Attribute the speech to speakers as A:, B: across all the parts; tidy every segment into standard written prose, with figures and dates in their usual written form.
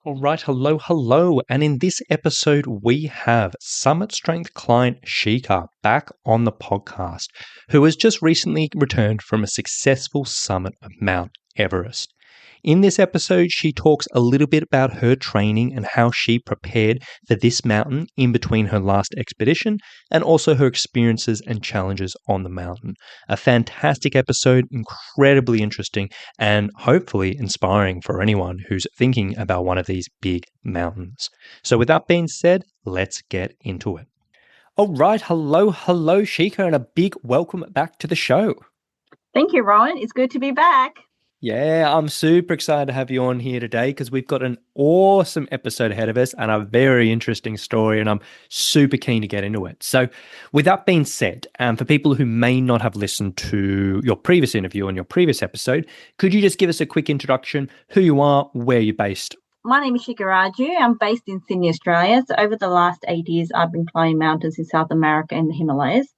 A: All right, hello. And in this episode, we have Summit Strength client Shika back on the podcast, who has just recently returned from a successful summit of Mount Everest. In this episode, she talks a little bit about her training and how she prepared for this mountain in between her last expedition, and also her experiences and challenges on the mountain. A fantastic episode, incredibly interesting, and hopefully inspiring for anyone who's thinking about one of these big mountains. So with that being said, let's get into it. All right, hello, Shika, and a big welcome back to the show.
B: Thank you, Rowan. It's good to be back.
A: Yeah, I'm super excited to have you on here today because we've got an awesome episode ahead of us and a very interesting story, and I'm super keen to get into it. So with that being said, for people who may not have listened to your previous interview and your previous episode, could you just give us a quick introduction, who you are, where you're based?
B: My name is Shika. I'm based in Sydney, Australia. So over the last 8 years, I've been climbing mountains in South America and the Himalayas,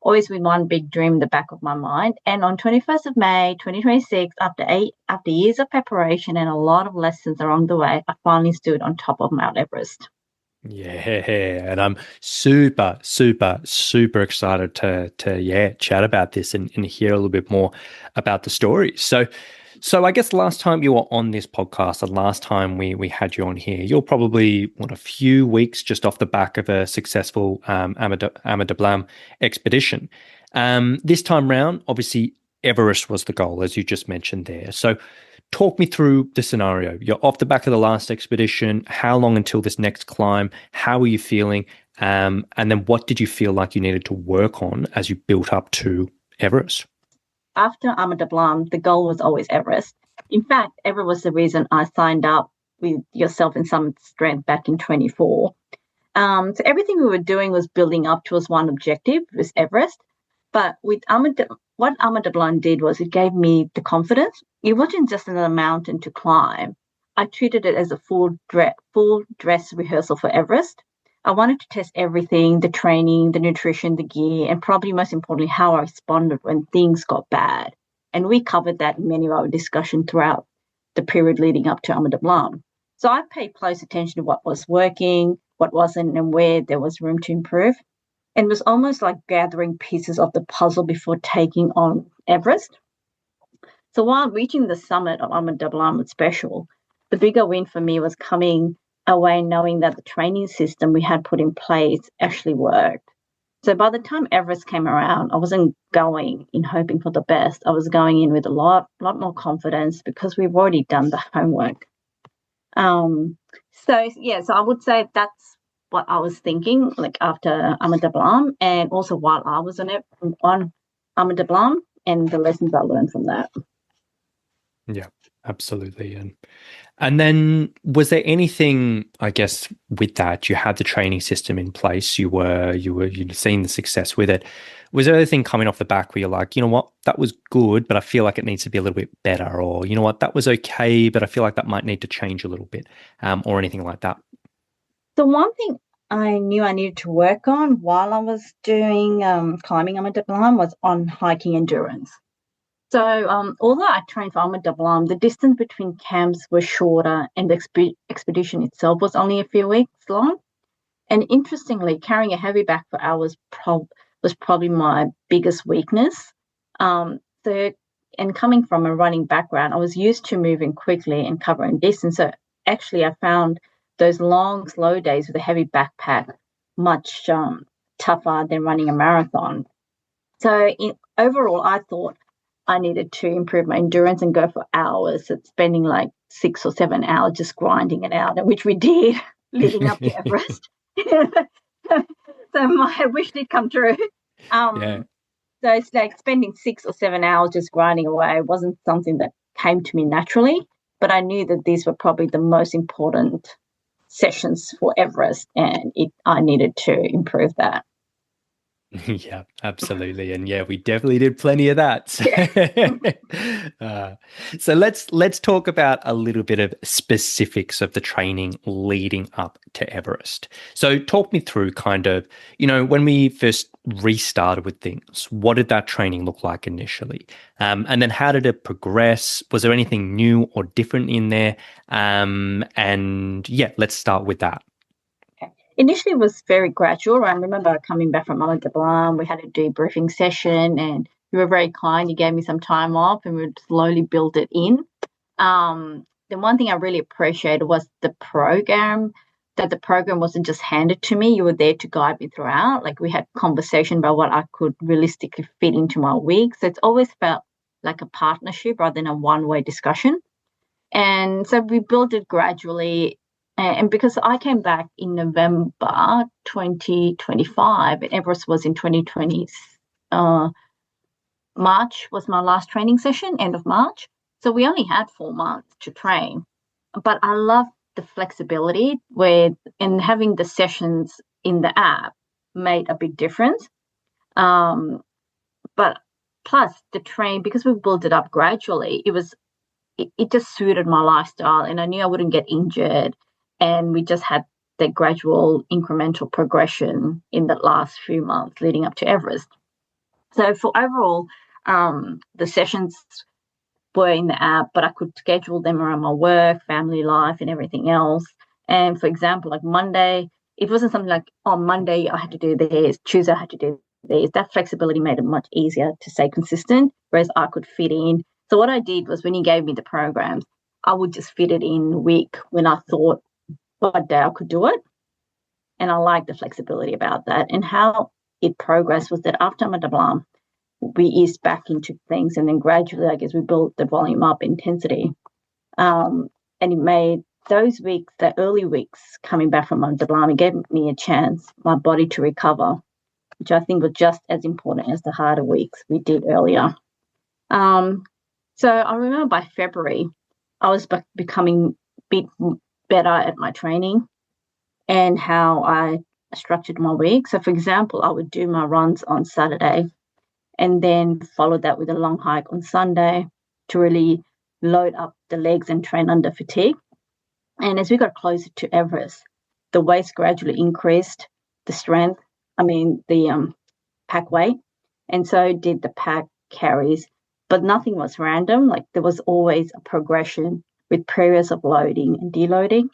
B: always with one big dream in the back of my mind. And on 21st of May, 2026, after years of preparation and a lot of lessons along the way, I finally stood on top of Mount Everest.
A: Yeah, and I'm super excited to chat about this and hear a little bit more about the story. So I guess last time you were on this podcast, and last time we had you on here, you're probably a few weeks just off the back of a successful Ama Dablam expedition. This time round, obviously Everest was the goal, as you just mentioned there. So talk me through the scenario. You're off the back of the last expedition. How long until this next climb? How are you feeling? And then what did you feel like you needed to work on as you built up to Everest?
B: After Ama Dablam, the goal was always Everest. In fact, Everest was the reason I signed up with yourself in Summit Strength back in 24. So everything we were doing was building up towards one objective, was Everest. But with what Ama Dablam did was it gave me the confidence. It wasn't just another mountain to climb. I treated it as a full dress rehearsal for Everest. I wanted to test everything, the training, the nutrition, the gear, and probably most importantly, how I responded when things got bad. And we covered that in many of our discussion throughout the period leading up to Ama Dablam. So I paid close attention to what was working, what wasn't, and where there was room to improve. And it was almost like gathering pieces of the puzzle before taking on Everest. So while reaching the summit of Ama Dablam was special, the bigger win for me was coming away knowing that the training system we had put in place actually worked. So by the time Everest came around, I wasn't going in hoping for the best. I was going in with a lot more confidence because we've already done the homework. So I would say that's what I was thinking, like after Ama Dablam, and also while I was on Ama Dablam, and the lessons I learned from that.
A: Yeah, absolutely. And then was there anything, I guess, with that? You had the training system in place, you'd seen the success with it. Was there anything coming off the back where you're like, you know what, that was good, but I feel like it needs to be a little bit better, or you know what, that was okay, but I feel like that might need to change a little bit, or anything like that?
B: The one thing I knew I needed to work on while I was doing climbing Ama Dablam was on hiking endurance. So although I trained for Ama Dablam, the distance between camps was shorter and the expedition itself was only a few weeks long. And interestingly, carrying a heavy back for hours was probably my biggest weakness. And coming from a running background, I was used to moving quickly and covering distance. So actually, I found those long, slow days with a heavy backpack much tougher than running a marathon. So overall, I thought I needed to improve my endurance and go for hours, spending like 6 or 7 hours just grinding it out, which we did leading up to Everest. So my wish did come true. So it's like spending 6 or 7 hours just grinding away wasn't something that came to me naturally, but I knew that these were probably the most important sessions for Everest, and I needed to improve that.
A: Yeah, absolutely. And yeah, we definitely did plenty of that.
B: Yeah.
A: Uh, so let's talk about a little bit of specifics of the training leading up to Everest. So talk me through kind of, when we first restarted with things, what did that training look like initially? And then how did it progress? Was there anything new or different in there? And yeah, let's start with that.
B: Okay. Initially, it was very gradual. I remember coming back from Mount Everest, we had a debriefing session, and you were very kind. You gave me some time off, and we would slowly build it in. The one thing I really appreciated was the program. That the program wasn't just handed to me; you were there to guide me throughout. Like we had conversation about what I could realistically fit into my week. So it's always felt like a partnership rather than a one-way discussion. And so we built it gradually. And because I came back in November 2025, and Everest was in 2020, March was my last training session, end of March. So we only had 4 months to train. But I love the flexibility and having the sessions in the app made a big difference. But plus the train, because we built it up gradually, it just suited my lifestyle, and I knew I wouldn't get injured. And we just had the gradual incremental progression in the last few months leading up to Everest. So for overall, the sessions were in the app, but I could schedule them around my work, family life, and everything else. And for example, like Monday, it wasn't something like, on Monday I had to do this, Tuesday I had to do this. That flexibility made it much easier to stay consistent, whereas I could fit in. So what I did was when he gave me the programs, I would just fit it in a week when I thought what day I could do it. And I liked the flexibility about that. And how it progressed was that after Madablam, we eased back into things, and then gradually, I guess, we built the volume up, intensity, and it made those weeks, the early weeks coming back from Madablam, it gave me a chance, my body to recover, which I think was just as important as the harder weeks we did earlier. So I remember by February, I was becoming a bit better at my training and how I structured my week. So, for example, I would do my runs on Saturday and then follow that with a long hike on Sunday to really load up the legs and train under fatigue. And as we got closer to Everest, the weights gradually increased, the strength, the pack weight, and so did the pack carries. But nothing was random. Like there was always a progression with periods of loading and deloading.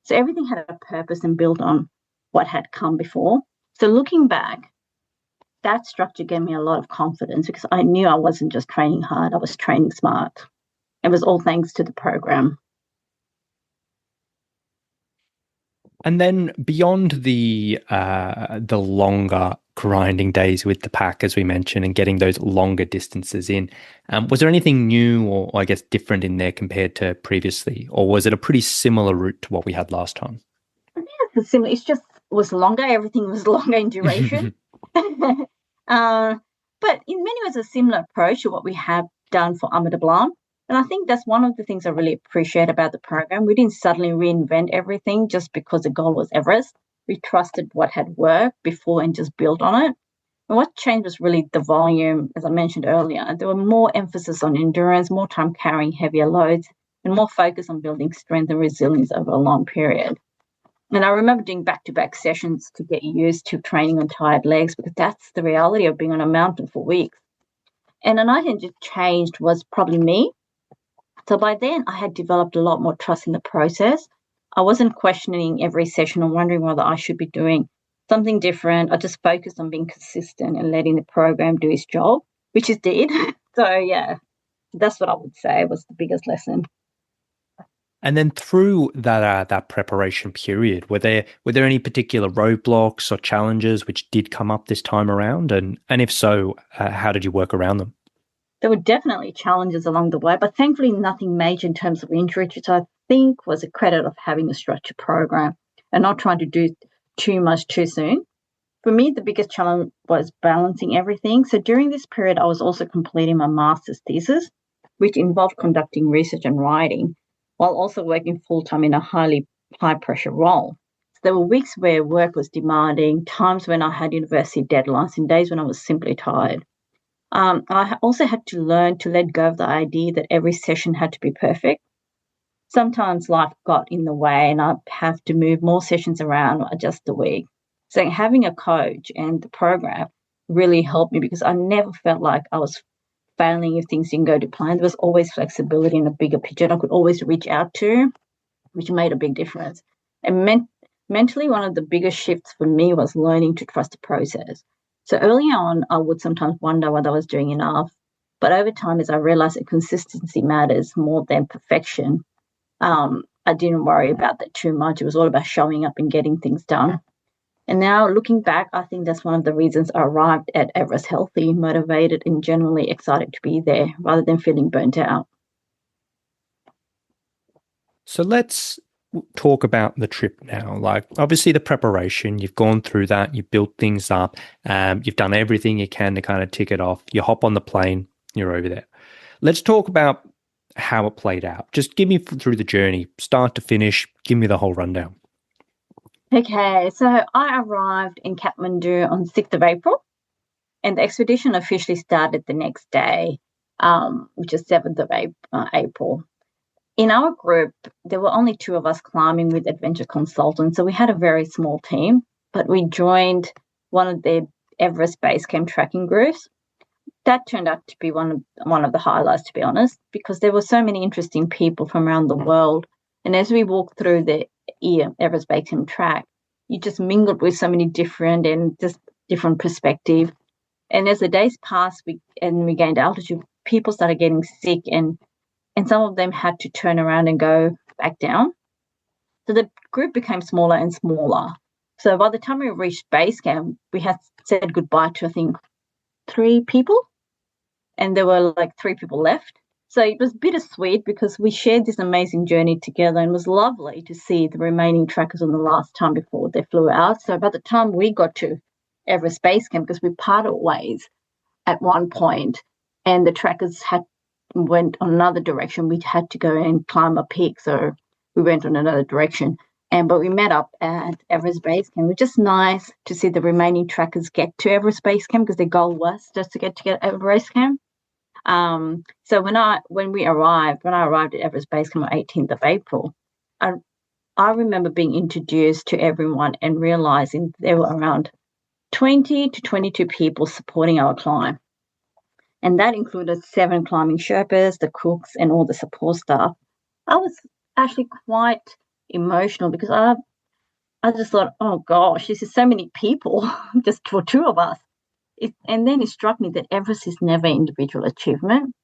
B: So everything had a purpose and built on what had come before. So looking back, that structure gave me a lot of confidence because I knew I wasn't just training hard, I was training smart. It was all thanks to the program.
A: And then beyond the longer grinding days with the pack, as we mentioned, and getting those longer distances in, was there anything new or I guess different in there compared to previously, or was it a pretty similar route to what we had last time?
B: I think it's similar. It's just was longer. Everything was longer in duration. But in many ways, a similar approach to what we have done for Amida Blanc. And I think that's one of the things I really appreciate about the program. We didn't suddenly reinvent everything just because the goal was Everest. We trusted what had worked before and just built on it. And what changed was really the volume, as I mentioned earlier. There were more emphasis on endurance, more time carrying heavier loads, and more focus on building strength and resilience over a long period. And I remember doing back-to-back sessions to get used to training on tired legs, because that's the reality of being on a mountain for weeks. And another thing that changed was probably me. So by then, I had developed a lot more trust in the process. I wasn't questioning every session or wondering whether I should be doing something different. I just focused on being consistent and letting the program do its job, which it did. So, yeah, that's what I would say was the biggest lesson.
A: And then through that preparation period, were there any particular roadblocks or challenges which did come up this time around? And if so, how did you work around them?
B: There were definitely challenges along the way, but thankfully nothing major in terms of injury, which I think was a credit of having a structured program and not trying to do too much too soon. For me, the biggest challenge was balancing everything. So during this period, I was also completing my master's thesis, which involved conducting research and writing, while also working full-time in a highly high-pressure role. There were weeks where work was demanding, times when I had university deadlines, and days when I was simply tired. I also had to learn to let go of the idea that every session had to be perfect. Sometimes life got in the way and I have to move more sessions around or adjust the week. So having a coach and the program really helped me because I never felt like I was failing if things didn't go to plan. There was always flexibility in a bigger picture and I could always reach out to, which made a big difference. And mentally, one of the biggest shifts for me was learning to trust the process. So early on, I would sometimes wonder whether I was doing enough. But over time, as I realized that consistency matters more than perfection, I didn't worry about that too much. It was all about showing up and getting things done. And now looking back, I think that's one of the reasons I arrived at Everest healthy, motivated, and genuinely excited to be there rather than feeling burnt out.
A: So let's talk about the trip now. Like, obviously the preparation, you've gone through that, you built things up, you've done everything you can to kind of tick it off. You hop on the plane, you're over there. Let's talk about how it played out. Just give me through the journey, start to finish, give me the whole rundown.
B: Okay, so I arrived in Kathmandu on 6th of April, and the expedition officially started the next day, which is 7th of April. In our group, there were only 2 of us climbing with adventure consultants, so we had a very small team, but we joined one of the Everest Base Camp tracking groups. That turned out to be one of the highlights, to be honest, because there were so many interesting people from around the world. And as we walked through the Everest Base Camp track, you just mingled with so many different perspectives. And as the days passed, we gained altitude, people started getting sick, and some of them had to turn around and go back down. So the group became smaller and smaller. So by the time we reached base camp, we had said goodbye to, I think, 3 people, and there were like 3 people left. So it was bittersweet because we shared this amazing journey together, and it was lovely to see the remaining trackers on the last time before they flew out. So by the time we got to Everest Base Camp, because we parted ways at one point, and the trackers went on another direction, we had to go and climb a peak, so we went on another direction. But we met up at Everest Base Camp. It was just nice to see the remaining trackers get to Everest Base Camp because their goal was just to get to Everest Camp. So when I arrived at Everest Base Camp on 18th of April, I remember being introduced to everyone and realizing there were around 20 to 22 people supporting our climb. And that included 7 climbing Sherpas, the cooks, and all the support staff. I was actually quite emotional because I just thought, oh gosh, this is so many people just for 2 of us. And then it struck me that Everest is never individual achievement.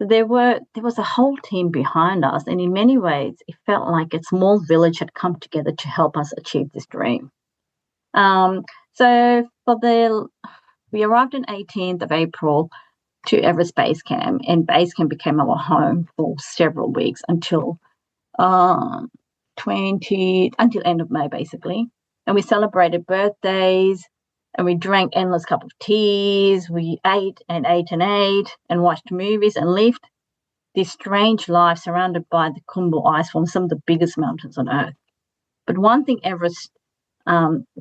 B: So there was a whole team behind us, and in many ways, it felt like a small village had come together to help us achieve this dream. So we arrived on 18th of April to Everest Base Camp, and Base Camp became our home for several weeks until end of May, basically. And we celebrated birthdays, and we drank endless cup of teas. We ate and watched movies and lived this strange life surrounded by the Khumbu Icefall, some of the biggest mountains on Earth. But one thing Everest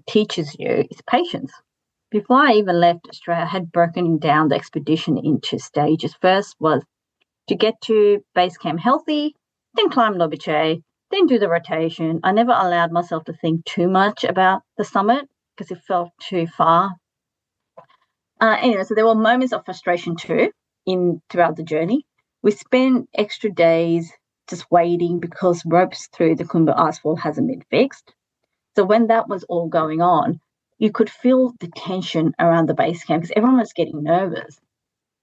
B: teaches you is patience. Before I even left Australia, I had broken down the expedition into stages. First was to get to base camp healthy, then climb Lobiche, then do the rotation. I never allowed myself to think too much about the summit because it felt too far. Anyway, so there were moments of frustration too throughout the journey. We spent extra days just waiting because ropes through the Khumbu Icefall hasn't been fixed. So when that was all going on, you could feel the tension around the base camp because everyone was getting nervous.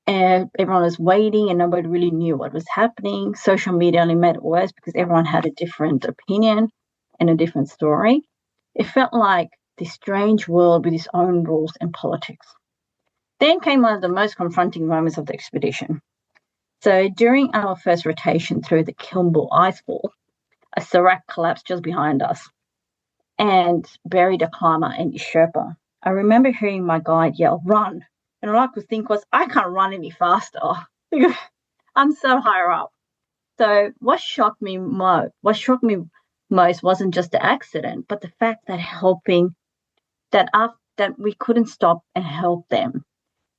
B: And everyone was waiting and nobody really knew what was happening. Social media only made it worse because everyone had a different opinion and a different story. It felt like this strange world with its own rules and politics. Then came one of the most confronting moments of the expedition. So during our first rotation through the Khumbu Icefall, a serac collapsed just behind us and buried a climber and his Sherpa. I remember hearing my guide yell, "Run!" And all I could think was, I can't run any faster. I'm so higher up. So what shocked me most wasn't just the accident, but the fact that that we couldn't stop and help them.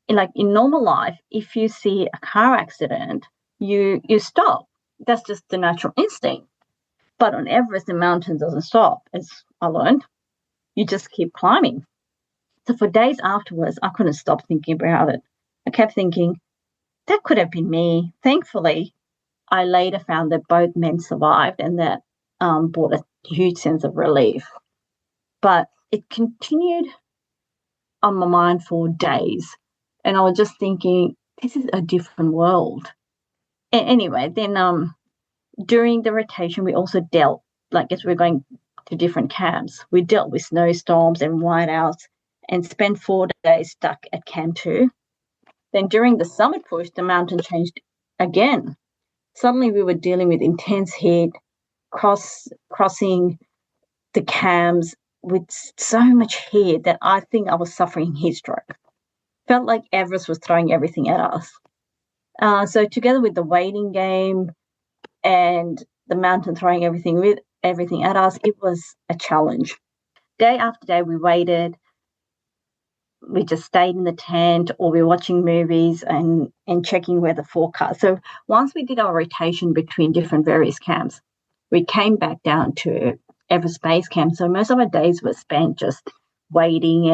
B: In normal life, if you see a car accident, you stop. That's just the natural instinct. But on Everest, the mountain doesn't stop, as I learned. You just keep climbing. So for days afterwards, I couldn't stop thinking about it. I kept thinking, that could have been me. Thankfully, I later found that both men survived, and that brought a huge sense of relief. But it continued on my mind for days. And I was just thinking, this is a different world. Anyway, then during the rotation, we also dealt, as we're going to different camps, we dealt with snowstorms and whiteouts and spent 4 days stuck at Camp 2. Then during the summit push, the mountain changed again. Suddenly we were dealing with intense heat, crossing the camps with so much heat that I think I was suffering heat stroke. Felt like Everest was throwing everything at us. So together with the waiting game and the mountain throwing everything at us, it was a challenge. Day after day, we waited. We just stayed in the tent, or we were watching movies and checking weather forecast. So once we did our rotation between different various camps, we came back down to Everest Base Camp. So most of our days were spent just waiting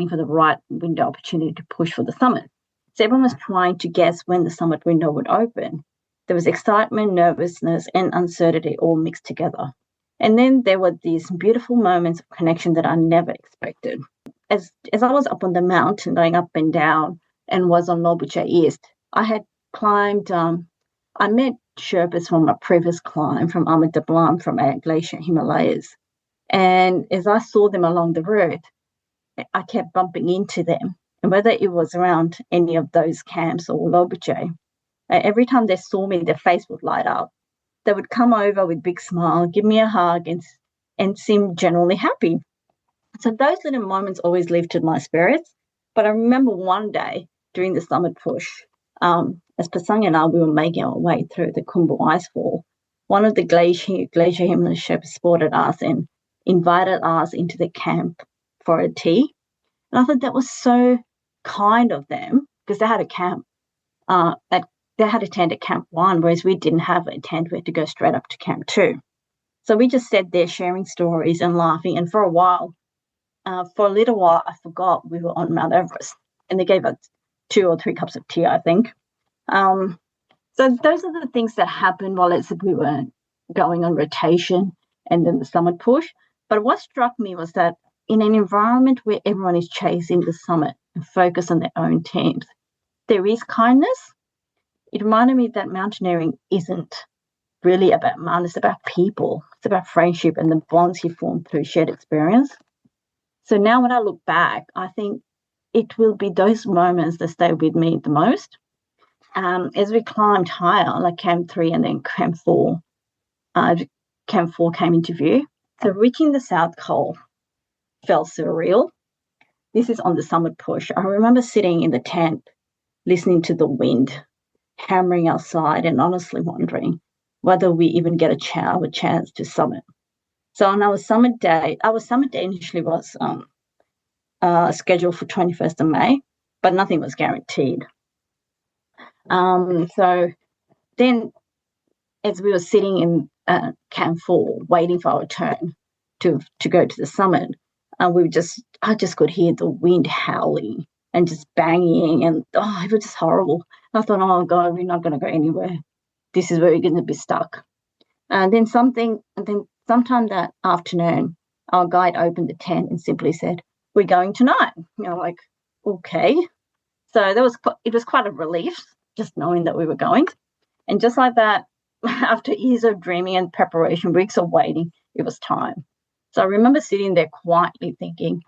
B: for the right window opportunity to push for the summit. So everyone was trying to guess when the summit window would open. There was excitement, nervousness, and uncertainty all mixed together. And then there were these beautiful moments of connection that I never expected. As I was up on the mountain, going up and down, and was on Lobuche East, I had climbed, I met Sherpas from a previous climb from Ahmed Dablam from a glacier Himalayas. And as I saw them along the route, I kept bumping into them. And whether it was around any of those camps or Lobuche, every time they saw me, their face would light up. They would come over with a big smile, give me a hug, and seem genuinely happy. So those little moments always lifted my spirits. But I remember one day during the summit push, as Pasang and I, we were making our way through the Khumbu Icefall, one of the Glacier Himalaya Sherpas spotted us and invited us into the camp for a tea. And I thought that was so kind of them, because they had a camp they had a tent at Camp 1, whereas we didn't have a tent. We had to go straight up to Camp 2. So we just sat there sharing stories and laughing. And for a little while, I forgot we were on Mount Everest. And they gave us 2 or 3 cups of tea, I think. So those are the things that happened while we were going on rotation and then the summit push. But what struck me was that in an environment where everyone is chasing the summit and focused on their own teams, there is kindness. It reminded me that mountaineering isn't really about mountains, it's about people. It's about friendship and the bonds you form through shared experience. So now when I look back, I think it will be those moments that stay with me the most. As we climbed higher, like Camp 3 and then Camp 4, Camp 4 came into view. So reaching the South Col felt surreal. This is on the summit push. I remember sitting in the tent, listening to the wind hammering outside and honestly wondering whether we even get a chance to summit. So on our summit day initially was scheduled for 21st of May, but nothing was guaranteed. So then as we were sitting in Camp 4 waiting for our turn to go to the summit, I just could hear the wind howling and just banging, and it was just horrible. I thought, oh God, we're not going to go anywhere. This is where we're going to be stuck. And then sometime that afternoon, our guide opened the tent and simply said, "We're going tonight." Like, okay. So it was quite a relief just knowing that we were going. And just like that, after years of dreaming and preparation, weeks of waiting, it was time. So I remember sitting there quietly thinking,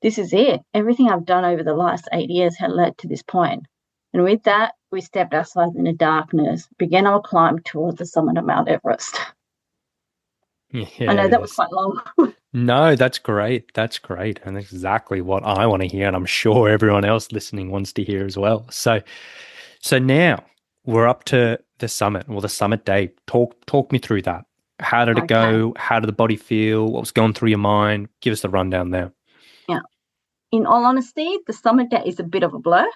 B: this is it. Everything I've done over the last 8 years had led to this point. And with that, we stepped outside in the darkness, began our climb towards the summit of Mount Everest.
A: Yes.
B: I know that was quite long.
A: No, that's great. That's great. And that's exactly what I want to hear. And I'm sure everyone else listening wants to hear as well. So now we're up to the summit, or the summit day. Talk me through that. How did it
B: Okay.
A: go? How did the body feel? What was going through your mind? Give us the rundown there.
B: Yeah. In all honesty, the summit day is a bit of a blur.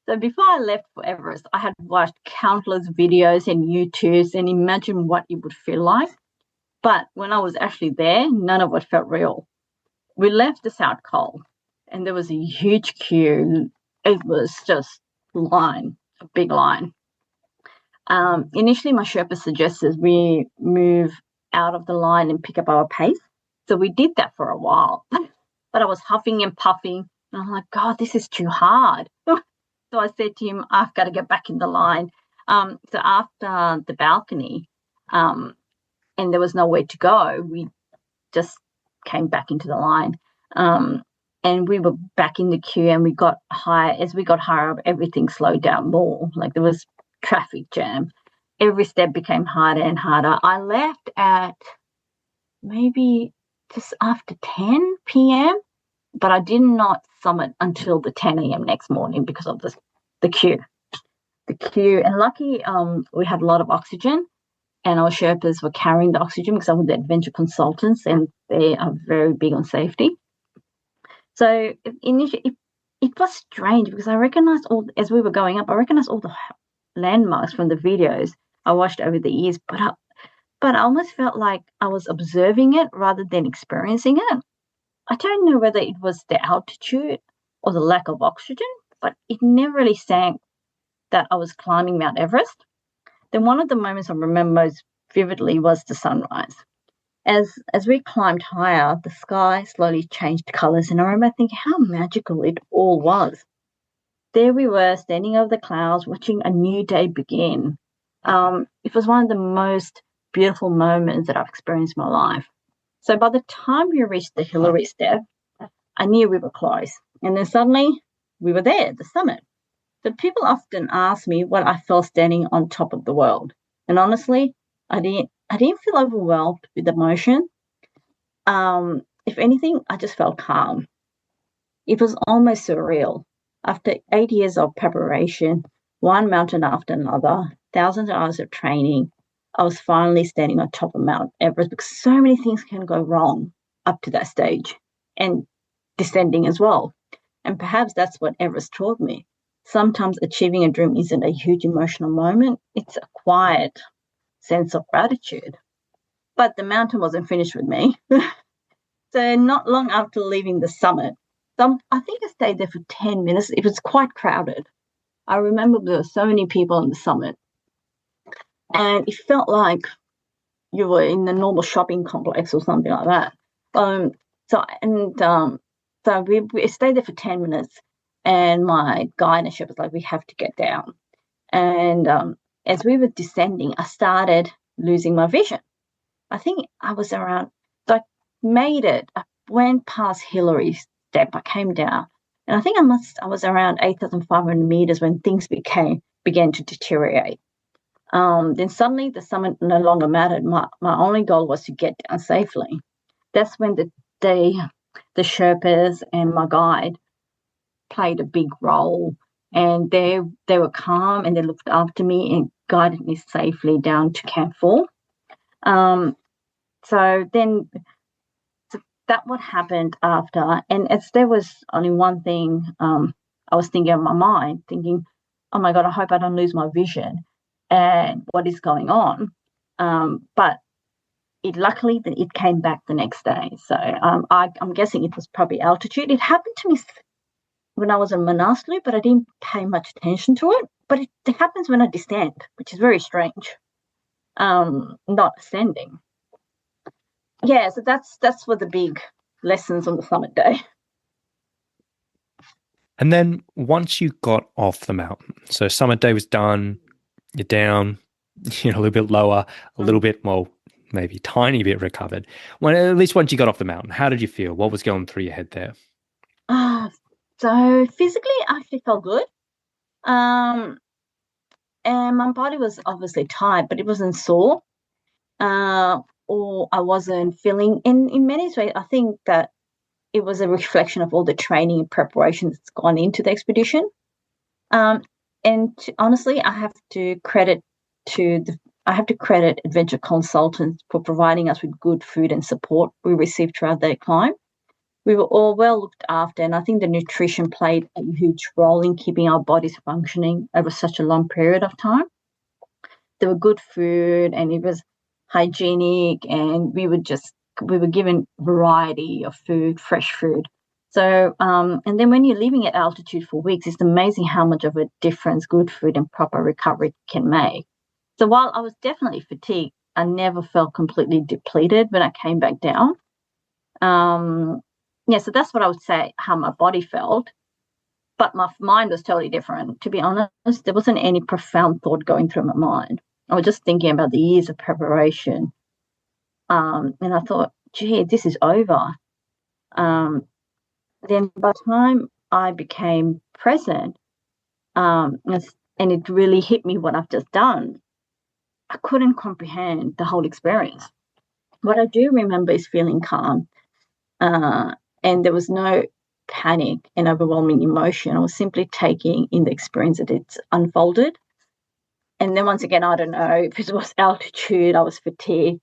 B: So before I left for Everest, I had watched countless videos and YouTubes and imagined what it would feel like. But when I was actually there, none of it felt real. We left the South Col and there was a huge queue. It was just line, a big line. Initially, my Sherpa suggested we move out of the line and pick up our pace. So we did that for a while. But I was huffing and puffing. And I'm like, God, this is too hard. So I said to him, I've got to get back in the line. So after the balcony, and there was nowhere to go, we just came back into the line. And we were back in the queue and we got higher. As we got higher up, everything slowed down more. Like there was traffic jam. Every step became harder and harder. I left at maybe just after 10 p.m., but I did not summit until the 10 a.m. next morning because of the queue. The queue, and lucky we had a lot of oxygen, and our Sherpas were carrying the oxygen because I was the adventure consultants, and they are very big on safety. So initially, it was strange because I recognized as we were going up, I recognized all the landmarks from the videos I watched over the years, but I almost felt like I was observing it rather than experiencing it. I don't know whether it was the altitude or the lack of oxygen, but it never really sank that I was climbing Mount Everest. Then one of the moments I remember most vividly was the sunrise. As we climbed higher, the sky slowly changed colours, and I remember thinking how magical it all was. There we were, standing over the clouds, watching a new day begin. It was one of the most beautiful moments that I've experienced in my life. So by the time we reached the Hillary step, I knew we were close. And then suddenly we were there at the summit. So people often ask me what I felt standing on top of the world. And honestly, I didn't feel overwhelmed with emotion. If anything, I just felt calm. It was almost surreal. After 8 years of preparation, one mountain after another, thousands of hours of training, I was finally standing on top of Mount Everest because so many things can go wrong up to that stage and descending as well. And perhaps that's what Everest taught me. Sometimes achieving a dream isn't a huge emotional moment, it's a quiet sense of gratitude. But the mountain wasn't finished with me. So not long after leaving the summit, I think I stayed there for 10 minutes. It was quite crowded. I remember there were so many people on the summit. And it felt like you were in a normal shopping complex or something like that. So we stayed there for 10 minutes, and my guide and ship was like, we have to get down. And as we were descending, I started losing my vision. I think I was around, so I made it. I went past Hillary's step. I came down, and I think I was around 8,500 meters when things began to deteriorate. Then suddenly the summit no longer mattered. My only goal was to get down safely. That's when the Sherpas and my guide played a big role, and they were calm and they looked after me and guided me safely down to Camp 4. So that what happened after, and as there was only one thing I was thinking in my mind, thinking, oh my God, I hope I don't lose my vision and what is going on. But luckily it came back the next day. So I'm guessing it was probably altitude. It happened to me when I was in Manaslu, but I didn't pay much attention to it. But it happens when I descend, which is very strange. Not ascending. Yeah, so that's for the big lessons on the summit day.
A: And then once you got off the mountain, so summit day was done, you're down, a little bit lower, a little bit, well, maybe tiny bit recovered. At least once you got off the mountain, how did you feel? What was going through your head there?
B: So physically, I actually felt good. And my body was obviously tired, but it wasn't sore. Or I wasn't feeling, in many ways, I think that it was a reflection of all the training and preparation that's gone into the expedition. And honestly, I have to credit to I have to credit Adventure Consultants for providing us with good food and support we received throughout the climb. We were all well looked after, and I think the nutrition played a huge role in keeping our bodies functioning over such a long period of time. There were good food, and it was hygienic, and we were given variety of food, fresh food. So, and then when you're living at altitude for weeks, it's amazing how much of a difference good food and proper recovery can make. So while I was definitely fatigued, I never felt completely depleted when I came back down. So that's what I would say, how my body felt. But my mind was totally different. To be honest, there wasn't any profound thought going through my mind. I was just thinking about the years of preparation. And I thought, gee, this is over. Then by the time I became present, and it really hit me what I've just done, I couldn't comprehend the whole experience. What I do remember is feeling calm, and there was no panic and overwhelming emotion. I was simply taking in the experience that it's unfolded. And then once again, I don't know if it was altitude, I was fatigued,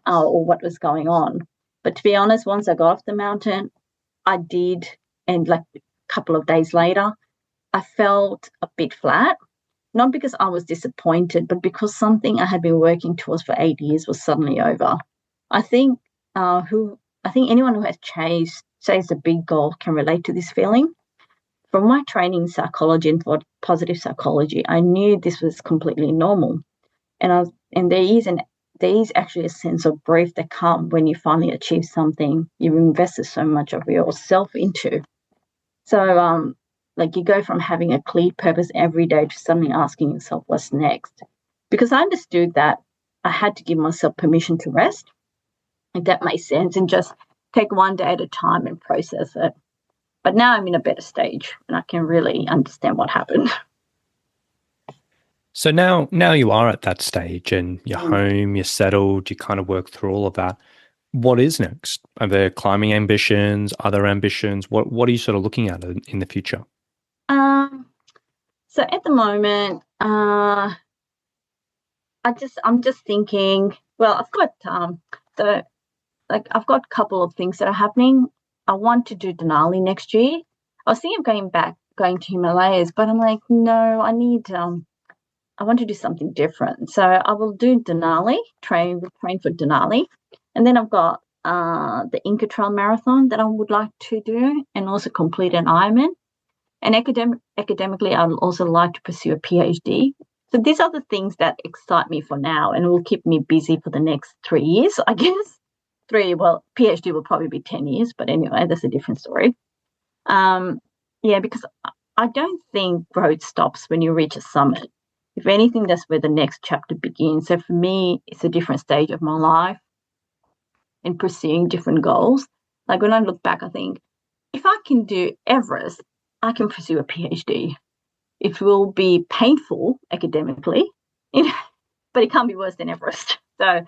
B: or what was going on. But to be honest, once I got off the mountain, I did, and like a couple of days later, I felt a bit flat, not because I was disappointed, but because something I had been working towards for 8 years was suddenly over. I think anyone who has chased a big goal can relate to this feeling. From my training in psychology and positive psychology, I knew this was completely normal, and there is actually a sense of grief that comes when you finally achieve something you've invested so much of yourself into. So, you go from having a clear purpose every day to suddenly asking yourself what's next. Because I understood that I had to give myself permission to rest, if that makes sense, and just take one day at a time and process it. But now I'm in a better stage and I can really understand what happened.
A: So now you are at that stage and you're home, you're settled, you kind of work through all of that. What is next? Are there climbing ambitions, other ambitions? What are you sort of looking at in the future?
B: So at the moment, I'm just thinking, well, I've got I've got a couple of things that are happening. I want to do Denali next year. I was thinking of going to Himalayas, but I'm like, no, I want to do something different. So I will do Denali, train for Denali. And then I've got the Inca Trail Marathon that I would like to do, and also complete an Ironman. And academically, I would also like to pursue a PhD. So these are the things that excite me for now and will keep me busy for the next 3 years, I guess. PhD will probably be 10 years, but anyway, that's a different story. Because I don't think growth stops when you reach a summit. If anything, that's where the next chapter begins. So for me, it's a different stage of my life and pursuing different goals. Like when I look back, I think if I can do Everest, I can pursue a PhD. It will be painful academically, but it can't be worse than Everest. So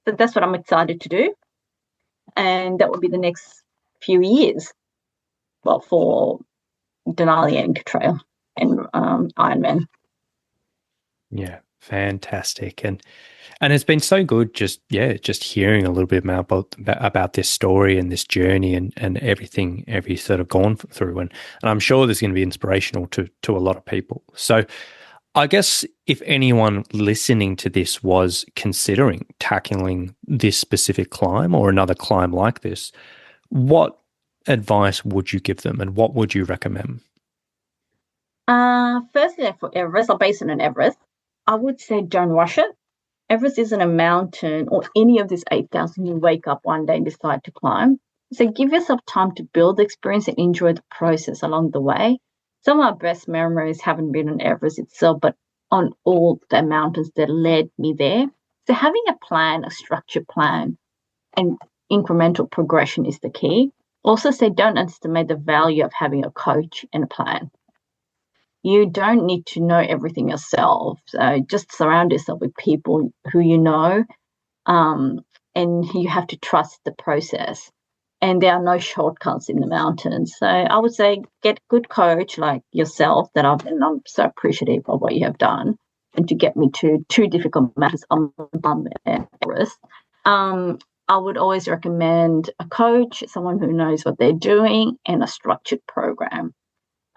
B: that's what I'm excited to do. And that will be the next few years, for Denali and Inca Trail and Ironman.
A: Yeah, fantastic. And it's been so good just hearing a little bit about this story and this journey and everything you've sort of gone through. And I'm sure there's going to be inspirational to a lot of people. So I guess if anyone listening to this was considering tackling this specific climb or another climb like this, what advice would you give them and what would you recommend?
B: Firstly, for Everest, or based on Everest, I would say don't rush it. Everest isn't a mountain or any of these 8,000 you wake up one day and decide to climb. So give yourself time to build the experience and enjoy the process along the way. Some of my best memories haven't been on Everest itself, but on all the mountains that led me there. So having a plan, a structured plan, and incremental progression is the key. Also say don't underestimate the value of having a coach and a plan. You don't need to know everything yourself. So just surround yourself with people who you know, and you have to trust the process. And there are no shortcuts in the mountains. So I would say get a good coach like yourself, and I'm so appreciative of what you have done. and to get me to two difficult matters on Mount Everest. I would always recommend a coach, someone who knows what they're doing, and a structured program.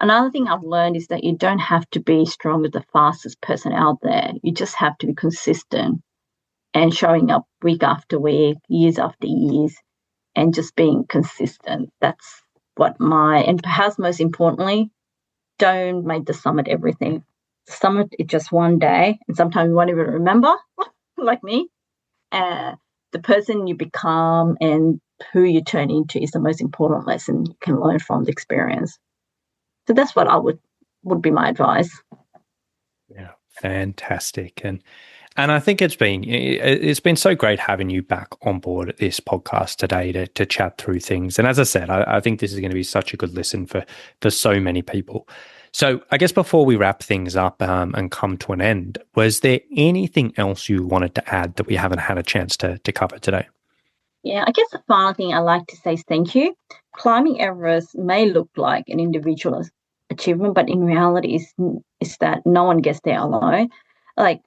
B: Another thing I've learned is that you don't have to be strong as the fastest person out there. You just have to be consistent and showing up week after week, years after years, and just being consistent. That's and perhaps most importantly, don't make the summit everything. The summit is just one day, and sometimes you won't even remember, like me. The person you become and who you turn into is the most important lesson you can learn from the experience. So that's what I would be my advice.
A: Yeah, fantastic. And I think it's been so great having you back on board at this podcast today to chat through things. And as I said, I think this is going to be such a good listen for so many people. So I guess before we wrap things up and come to an end, was there anything else you wanted to add that we haven't had a chance to cover today?
B: Yeah, I guess the final thing I like to say is thank you. Climbing Everest may look like an individual achievement, but in reality is that no one gets there alone. Like,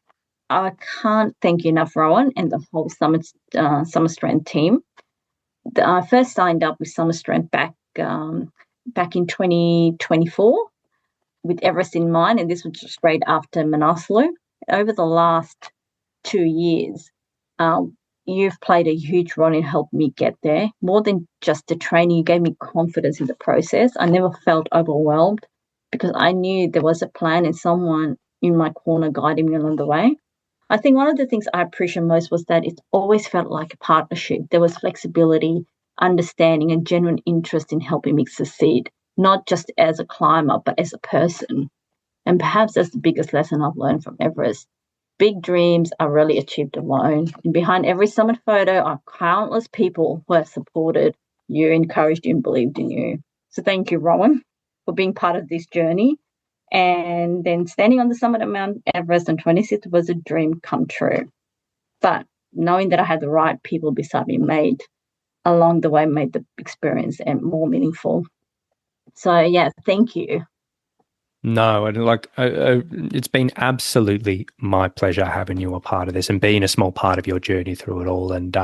B: I can't thank you enough, Rowan, and the whole Summer Strength team. I first signed up with Summer Strength back in 2024 with Everest in mind, and this was just straight after Manaslu. Over the last 2 years, you've played a huge role in helping me get there. More than just the training, you gave me confidence in the process. I never felt overwhelmed because I knew there was a plan and someone in my corner guiding me along the way. I think one of the things I appreciate most was that it always felt like a partnership. There was flexibility, understanding, and genuine interest in helping me succeed, not just as a climber, but as a person. And perhaps that's the biggest lesson I've learned from Everest. Big dreams are rarely achieved alone. And behind every summit photo are countless people who have supported you, encouraged you, and believed in you. So thank you, Rowan, for being part of this journey. And then standing on the summit of Mount Everest on 26th was a dream come true. But knowing that I had the right people beside me along the way made the experience more meaningful. So, yeah, thank you.
A: No, and it's been absolutely my pleasure having you a part of this and being a small part of your journey through it all. And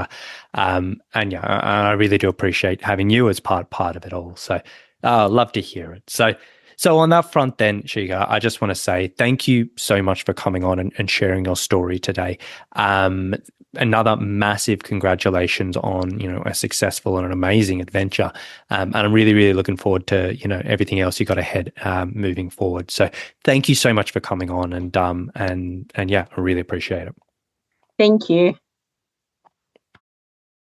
A: yeah, I really do appreciate having you as part of it all. So, love to hear it. So on that front then, Shika, I just want to say thank you so much for coming on and sharing your story today. Another massive congratulations on, a successful and an amazing adventure. And I'm really, really looking forward to, everything else you got ahead moving forward. So thank you so much for coming on and yeah, I really appreciate it.
B: Thank you.